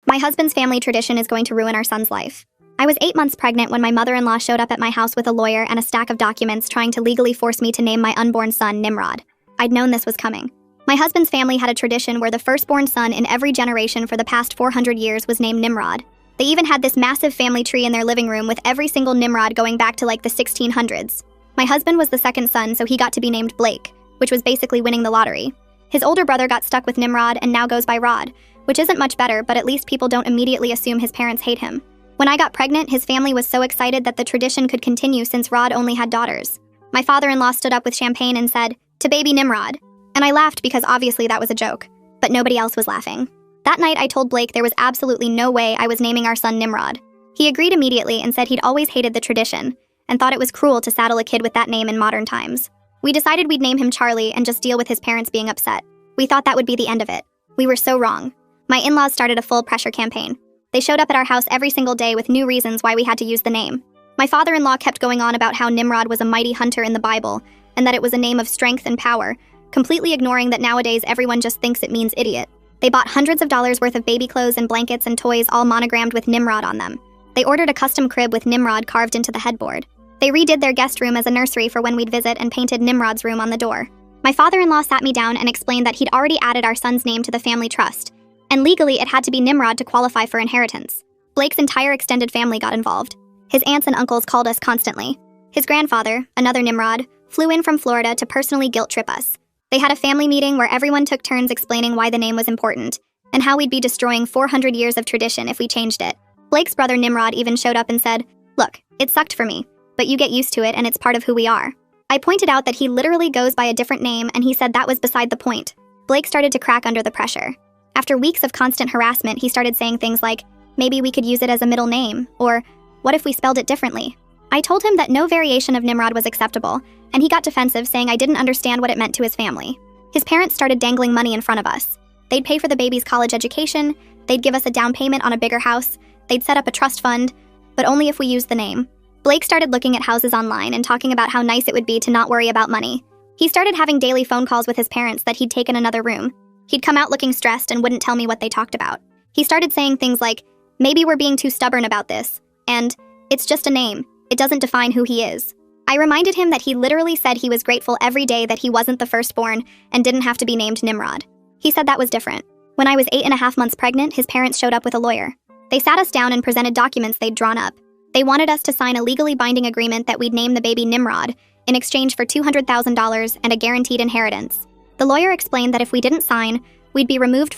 My husband's family tradition is going to ruin our son's life. I was 8 months pregnant when my mother-in-law showed up at my house with a lawyer and a stack of documents trying to legally force me to name my unborn son Nimrod. I'd known this was coming. My husband's family had a tradition where the firstborn son in every generation for the past 400 years was named Nimrod. They even had this massive family tree in their living room with every single Nimrod going back to like the 1600s. My husband was the second son, so he got to be named Blake, which was basically winning the lottery. His older brother got stuck with Nimrod and now goes by Rod, which isn't much better, but at least people don't immediately assume his parents hate him. When I got pregnant, his family was so excited that the tradition could continue since Rod only had daughters. My father-in-law stood up with champagne and said, "To baby Nimrod." And I laughed because obviously that was a joke, but nobody else was laughing. That night I told Blake there was absolutely no way I was naming our son Nimrod. He agreed immediately and said he'd always hated the tradition and thought it was cruel to saddle a kid with that name in modern times. We decided we'd name him Charlie and just deal with his parents being upset. We thought that would be the end of it. We were so wrong. My in-laws started a full pressure campaign. They showed up at our house every single day with new reasons why we had to use the name. My father-in-law kept going on about how Nimrod was a mighty hunter in the Bible and that it was a name of strength and power, completely ignoring that nowadays everyone just thinks it means idiot. They bought hundreds of dollars worth of baby clothes and blankets and toys all monogrammed with Nimrod on them. They ordered a custom crib with Nimrod carved into the headboard. They redid their guest room as a nursery for when we'd visit and painted Nimrod's room on the door. My father-in-law sat me down and explained that he'd already added our son's name to the family trust, and legally it had to be Nimrod to qualify for inheritance. Blake's entire extended family got involved. His aunts and uncles called us constantly. His grandfather, another Nimrod, flew in from Florida to personally guilt-trip us. They had a family meeting where everyone took turns explaining why the name was important, and how we'd be destroying 400 years of tradition if we changed it. Blake's brother Nimrod even showed up and said, "Look, it sucked for me, but you get used to it and it's part of who we are." I pointed out that he literally goes by a different name and he said that was beside the point. Blake started to crack under the pressure. After weeks of constant harassment, he started saying things like, "Maybe we could use it as a middle name," or "What if we spelled it differently?" I told him that no variation of Nimrod was acceptable, and he got defensive, saying I didn't understand what it meant to his family. His parents started dangling money in front of us. They'd pay for the baby's college education, they'd give us a down payment on a bigger house, they'd set up a trust fund, but only if we used the name. Blake started looking at houses online and talking about how nice it would be to not worry about money. He started having daily phone calls with his parents that he'd taken another room. He'd come out looking stressed and wouldn't tell me what they talked about. He started saying things like, "Maybe we're being too stubborn about this," and "It's just a name. It doesn't define who he is." I reminded him that he literally said he was grateful every day that he wasn't the firstborn and didn't have to be named Nimrod. He said that was different. When I was 8.5 months pregnant, his parents showed up with a lawyer. They sat us down and presented documents they'd drawn up. They wanted us to sign a legally binding agreement that we'd name the baby Nimrod in exchange for $200,000 and a guaranteed inheritance. The lawyer explained that if we didn't sign, we'd be removed from